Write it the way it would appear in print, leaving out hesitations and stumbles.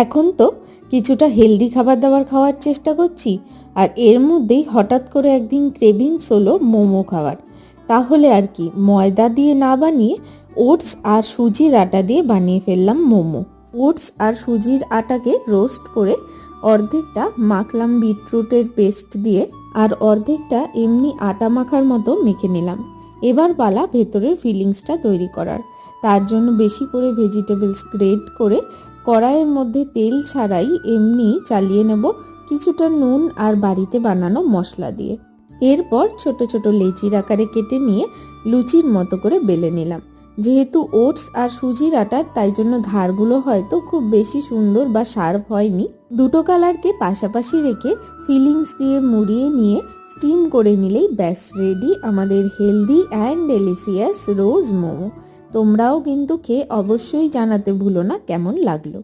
এখন তো কিছুটা হেলদি খাবার দাবার খাওয়ার চেষ্টা করছি, আর এর মধ্যেই হঠাৎ করে একদিন ক্রেভিংস হলো মোমো খাওয়ার। তাহলে আর কি, ময়দা দিয়ে না বানিয়ে ওটস আর সুজির আটা দিয়ে বানিয়ে ফেললাম মোমো। ওটস আর সুজির আটাকে রোস্ট করে অর্ধেকটা মাখলাম বিটরুটের পেস্ট দিয়ে, আর অর্ধেকটা এমনি আটা মাখার মতো মেখে নিলাম। এবার পালা ভেতরের ফিলিংসটা তৈরি করার। তার জন্য বেশি করে ভেজিটেবলস গ্রেট করে কড়াইয়ের মধ্যে তেল ছাড়াই এমনি চালিয়ে নেব কিছুটা নুন আর বাড়িতে বানানো মশলা দিয়ে। এরপর ছোট ছোট লেচির আকারে কেটে নিয়ে লুচির মতো করে বেলে নিলাম। যেহেতু ওটস আর সুজির আটার, তাই জন্য ধারগুলো হয়তো খুব বেশি সুন্দর বা শার্প হয়নি। দুটো কালারকে পাশাপাশি রেখে ফিলিংস দিয়ে মুড়িয়ে নিয়ে স্টিম করে নিলেই ব্যাস রেডি আমাদের হেলদি অ্যান্ড ডেলিসিয়াস রোজ মোমো। তোমরাও কিন্তু খেয়ে অবশ্যই জানাতে ভুলো না কেমন লাগলো।